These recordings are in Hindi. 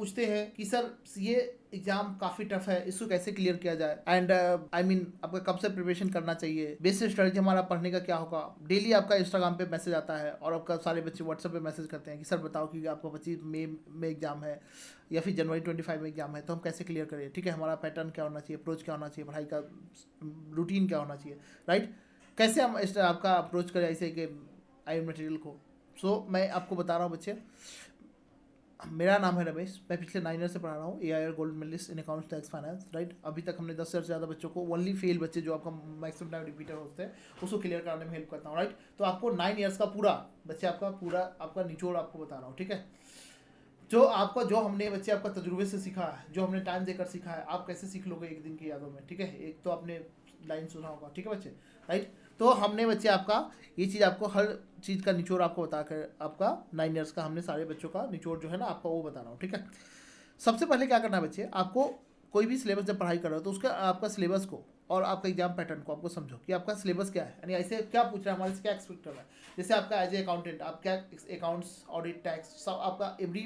पूछते हैं कि सर ये एग्जाम काफ़ी टफ है, इसको कैसे क्लियर किया जाए, एंड आई मीन आपका कब से प्रिपरेशन करना चाहिए, बेसिक स्ट्रेटजी हमारा पढ़ने का क्या होगा। डेली आपका इंस्टाग्राम पे मैसेज आता है और आपका सारे बच्चे व्हाट्सएप पे मैसेज करते हैं कि सर बताओ कि आपका 25 मई में एग्जाम है या फिर जनवरी 25 में एग्जाम है, तो हम कैसे क्लियर करें, ठीक है, हमारा पैटर्न क्या होना चाहिए, अप्रोच क्या होना चाहिए, पढ़ाई का रूटीन क्या होना चाहिए, राइट, कैसे हम आपका अप्रोच करें ऐसे कि आई मटेरियल को। सो मैं आपको बता रहा हूँ बच्चे, मेरा नाम है रमेश, मैं पिछले 9 ईयर से पढ़ा रहा हूँ AIR गोल्ड मेडलिस्ट इन अकाउंट्स टैक्स फाइनेंस, राइट। अभी तक हमने 10 से ज़्यादा बच्चों को, ओनली फेल बच्चे जो आपका मैक्सिमम टाइम रिपीटर होते हैं, उसको क्लियर कराने में हेल्प करता हूँ, राइट। तो आपको 9 ईयर्स का पूरा बच्चे आपका पूरा आपका निचोड़ आपको बता रहा हूँ, ठीक है। जो हमने बच्चे आपका तजुर्बे से सीखा है, जो हमने टाइम देकर सीखा है, आप कैसे सीख लोगे एक दिन की यादों में, ठीक है। एक तो आपने लाइन सुना होगा, ठीक है बच्चे, राइट। तो हमने बच्चे आपका ये चीज़ आपको हर चीज़ का निचोड़ आपको बताकर आपका 9 ईयर्स का हमने सारे बच्चों का निचोड़ जो है ना आपका वो बता रहा हूँ, ठीक है। सबसे पहले क्या करना है बच्चे, आपको कोई भी सिलेबस जब पढ़ाई कर रहे हो तो उसका आपका सिलेबस को और आपका एग्जाम पैटर्न को आपको समझो कि आपका सिलेबस क्या है, यानी ऐसे क्या पूछ रहा है, हमारे से क्या एक्सपेक्ट कर रहा है। जैसे आपका एज ए अकाउंटेंट आप क्या अकाउंट्स, ऑडिट, टैक्स, सब आपका एवरी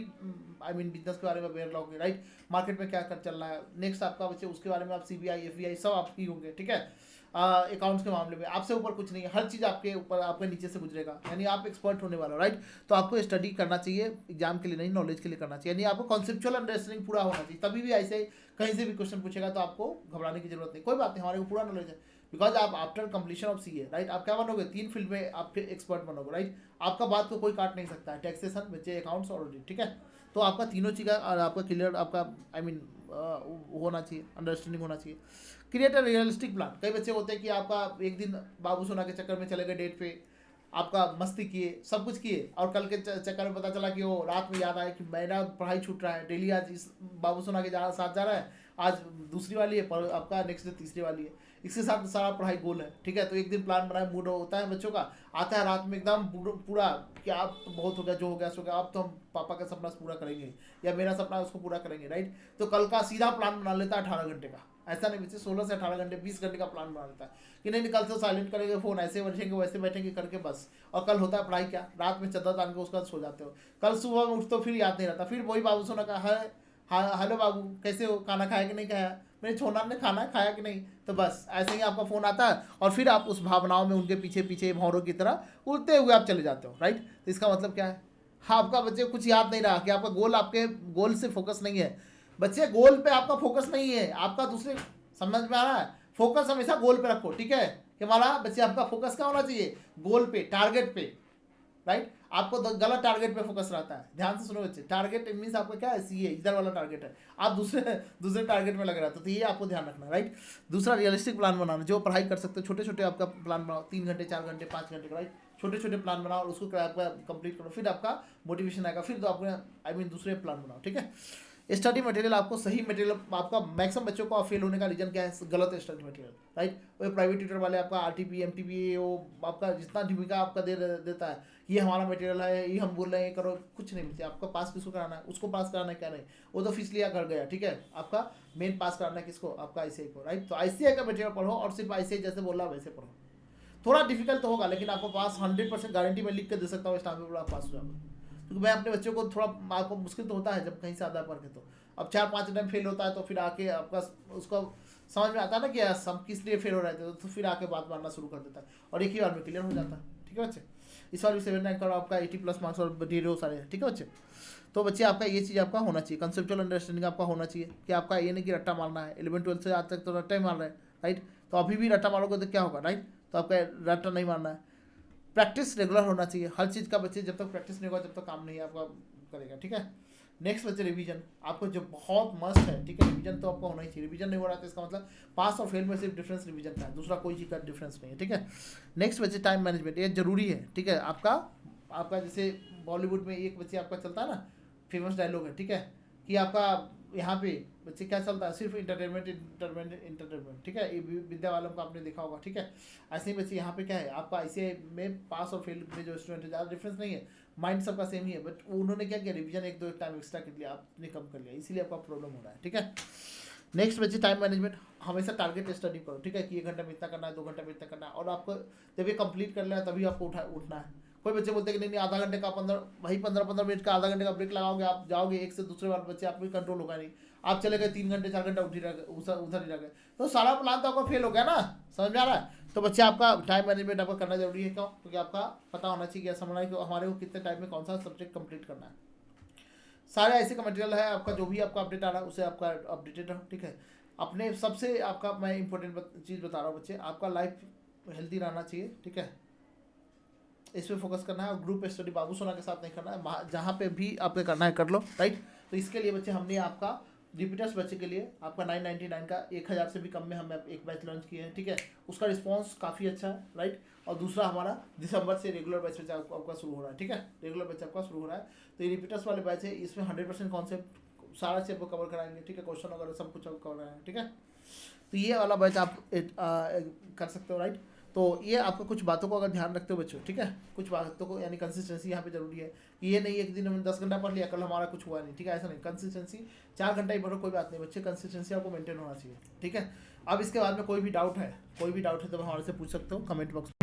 आई मीन बिजनेस के बारे में अवेयर रहोगे, राइट। मार्केट में क्या कर चल रहा है, नेक्स्ट आपका बच्चे उसके बारे में आप CBI FBI सब आपकी होंगे, ठीक है। अकाउंट्स के मामले में आपसे ऊपर कुछ नहीं है, हर चीज़ आपके ऊपर आपके नीचे से गुजरेगा, यानी आप एक्सपर्ट होने वाले हो, राइट। तो आपको स्टडी करना चाहिए एग्जाम के लिए नहीं, नॉलेज के लिए करना चाहिए, यानी आपको कॉन्सेप्चुअल अंडरस्टैंडिंग पूरा होना चाहिए, तभी भी ऐसे कहीं से भी क्वेश्चन पूछेगा तो आपको घबराने की जरूरत नहीं, कोई बात नहीं, हमारे को पूरा नॉलेज है। बिकॉज आप after completion of CA, right, आप क्या बनोगे, 3 फील्ड में आप फिर एक्सपर्ट बनोगे, राइट। आपका बात को कोई काट नहीं सकता है, टैक्सेशन, बच्चे, अकाउंट्स और ऑडिट, ठीक है। तो आपका तीनों चीज़ का और आपका क्लियर आपका आई मीन होना चाहिए, अंडरस्टैंडिंग होना चाहिए। Create a realistic plan. कई बच्चे होते हैं कि आपका एक दिन बाबू सोना के चक्कर में चले गए डेट पे, आपका मस्ती किए, सब कुछ किए, और कल के चक्कर में पता चला कि वो रात में याद आया कि मेरा पढ़ाई छूट रहा है, डेली आज इस बाबू सोना के साथ जा रहा है, आज दूसरी वाली है, पर आपका नेक्स्ट डे तीसरी वाली है, इसके साथ सारा पढ़ाई गोल है, ठीक है। तो एक दिन प्लान बनाए, मूड होता है बच्चों का, आता है रात में एकदम पूरा कि आप तो बहुत हो गया, जो हो गया सो गया, अब तो हम पापा का सपना पूरा करेंगे या मेरा सपना उसको पूरा करेंगे, राइट। तो कल का सीधा प्लान बना लेता है 18 घंटे का, ऐसा नहीं बच्चे 16 से 18 घंटे 20 घंटे का प्लान बना लेता है कि नहीं कल से साइलेंट करेंगे फ़ोन, ऐसे बैठेंगे वैसे बैठेंगे करके बस। और कल होता है पढ़ाई क्या, रात में चद्दर तान के उसका सो जाते हो, कल सुबह में उठ तो फिर याद नहीं रहता, फिर वही बाबू सोना का है, हाँ हेलो बाबू कैसे हो, खाना खाया कि नहीं खाया, मेरे छोना ने खाना खाया कि नहीं, तो बस ऐसे ही आपका फ़ोन आता है और फिर आप उस भावनाओं में उनके पीछे पीछे भौरों की तरह उड़ते हुए आप चले जाते हो, राइट। तो इसका मतलब क्या है, हाँ आपका बच्चे कुछ याद नहीं रहा कि आपका गोल, आपके गोल से फोकस नहीं है बच्चे, गोल पे आपका फोकस नहीं है, आपका दूसरे, समझ में आ रहा है, फोकस हमेशा गोल पे रखो, ठीक है। कि हमारा बच्चे आपका फोकस क्या होना चाहिए, गोल पे, टारगेट पे, राइट। आपको गलत टारगेट पे फोकस रहता है, ध्यान से सुनो बच्चे, टारगेट मीन्स आपका क्या है, CA इधर वाला टारगेट है, आप दूसरे दूसरे टारगेट में लग रहा था, तो ये आपको ध्यान रखना, राइट। दूसरा रियलिस्टिक प्लान बनाना, जो पढ़ाई कर सकते हो, छोटे छोटे आपका प्लान बनाओ, 3 घंटे 4 घंटे 5 घंटे, राइट। छोटे छोटे प्लान बनाओ और उसको आपका कंप्लीट करो, फिर आपका मोटिवेशन आएगा, फिर तो आपने आई मीन दूसरे प्लान बनाओ, ठीक है। स्टडी मटेरियल, आपको सही मटेरियल, आपका मैक्सिमम बच्चों को फेल होने का रीजन क्या है, गलत स्टडी मटेरियल, राइट। वो प्राइवेट ट्यूटर वाले आपका RTP MTP वो आपका जितना भूमिका आपका देता है, ये हमारा मटेरियल है, ये हम बोल रहे हैं, ये करो, कुछ नहीं मिलते आपका, पास किसको कराना है, उसको पास कराना है, क्या नहीं, वो तो फीस लिया कर गया, ठीक है। आपका मेन पास कराना है किसको, आपका ICI को, राइट। तो ICI का मटेरियल पढ़ो और सिर्फ ICI जैसे बोल रहा है वैसे पढ़ो, थोड़ा डिफिकल्ट तो होगा लेकिन आपको पास 100% गारंटी में लिख के दे सकता हूँ, इस टाइम पे आप पास हो जाओगे। क्योंकि मैं अपने बच्चों को थोड़ा, आपको मुश्किल तो होता है जब कहीं से आधा पढ़ के, तो अब 4-5 टाइम फेल होता है तो फिर आके आपका उसको समझ में आता है ना कि हम किस लिए फेल हो रहे थे, तो फिर आके बात मारना शुरू कर देता है और एक ही बार में क्लियर हो जाता है, ठीक है बच्चे। इस बार भी 7 रैंक और आपका 80+ मार्क्स और ढेरों सारे, ठीक है बच्चे। तो बच्चे आपका ये चीज़ आपका होना चाहिए, कंसेप्चुअल अंडरस्टैंडिंग आपका होना चाहिए कि आपका ये नहीं कि रट्टा मारना है, 11-12 से आज तक तो रट्टा ही मार रहे हैं, राइट। तो अभी भी रट्टा मारोगे तो क्या होगा, राइट। तो आपका रट्टा नहीं मारना है, प्रैक्टिस रेगुलर होना चाहिए हर चीज़ का बच्चे, जब तक प्रैक्टिस नहीं होगा जब तक काम नहीं आपका करेगा, ठीक है। नेक्स्ट बच्चे रिवीजन, आपको जो बहुत मस्ट है, ठीक है, रिवीजन तो आपको होना ही चाहिए, रिवीजन नहीं हो रहा है तो इसका मतलब पास और फेल में सिर्फ डिफरेंस रिवीजन का है, दूसरा कोई चीज़ का डिफरेंस नहीं है, ठीक है। नेक्स्ट बच्चे टाइम मैनेजमेंट, ये जरूरी है, ठीक है। आपका आपका जैसे बॉलीवुड में एक बच्चे आपका चलता है ना, फेमस डायलॉग है, ठीक है, कि आपका यहाँ पे बच्चे क्या चलता है, सिर्फ इंटरटेनमेंट इंटरटेनमेंट इंटरटेनमेंट, ठीक है, ये विद्या वालों को आपने देखा होगा, ठीक है। ऐसे ही बच्चे यहाँ पे क्या है, आपका ICI में पास और फेल में जो स्टूडेंट है ज़्यादा डिफरेंस नहीं है, माइंड सबका सेम ही है, बट उन्होंने क्या किया, रिवीजन 1-2 टाइम एक्स्ट्रा कर लिया, आपने कम कर लिया, इसीलिए आपका प्रॉब्लम हो रहा है, ठीक है। नेक्स्ट बच्चे टाइम मैनेजमेंट, हमेशा टारगेट स्टडी करो, ठीक है, कि 1 घंटे में इतना करना है, 2 घंटे में इतना करना है, और आपको जब ये कंप्लीट कर लेना है तभी आपको उठना है, कोई बच्चे बोलते हैं कि नहीं नहीं आधा घंटे का 15 मिनट का आधा घंटे का ब्रेक लगाओगे, आप जाओगे एक से दूसरे बार बच्चे आप भी कंट्रोल होगा नहीं, आप चले गए 3 घंटे 4 घंटे उधर ही रह गए, तो सारा प्लान तो आपका फेल हो गया ना। समझ में आ रहा है? तो बच्चे आपका टाइम मैनेजमेंट आपका करना जरूरी है। क्यों? क्योंकि आपका पता होना चाहिए, क्या समझना है कि हमारे को कितने टाइम में कौन सा सब्जेक्ट कंप्लीट करना है। सारे ऐसे का मटेरियल है आपका, जो भी आपका अपडेट आ रहा है उसे आपका अपडेटेड रहो, ठीक है। अपने सबसे आपका मैं इंपॉर्टेंट चीज़ बता रहा हूँ बच्चे, आपका लाइफ हेल्दी रहना चाहिए, ठीक है। इस पे फोकस करना है, और ग्रुप स्टडी बाबू सोना के साथ नहीं करना है, जहाँ पे भी आपको करना है कर लो, राइट। तो इसके लिए बच्चे हमने आपका रिपीटर्स बच्चे के लिए आपका 999 का 1000 से भी कम में हम एक बैच लॉन्च किए हैं, ठीक है। उसका रिस्पांस काफ़ी अच्छा है, राइट। और दूसरा हमारा दिसंबर से रेगुलर बैच आपका शुरू हो रहा है, ठीक है। रेगुलर बैच आपका शुरू हो रहा है, तो ये रिपीटर्स वाले बैच है, इसमें 100% कॉन्सेप्ट सारा चीज़ आपको कवर कराएंगे, ठीक है। क्वेश्चन वगैरह सब कुछ आपको कवर कराएंगे, ठीक है। तो ये वाला बैच आप कर सकते हो, राइट। तो ये आपको कुछ बातों को अगर ध्यान रखते हो बच्चों, ठीक है, कुछ बातों को, यानी कंसिस्टेंसी यहाँ पे जरूरी है कि ये नहीं एक दिन हमने 10 घंटा पढ़ लिया कल हमारा कुछ हुआ नहीं, ठीक है, ऐसा नहीं। कंसिस्टेंसी 4 घंटा ही पढ़ो कोई बात नहीं बच्चे, कंसिस्टेंसी आपको मेंटेन होना चाहिए, ठीक है। अब इसके बाद में कोई भी डाउट है तो हमारे से पूछ सकते हो कमेंट बॉक्स।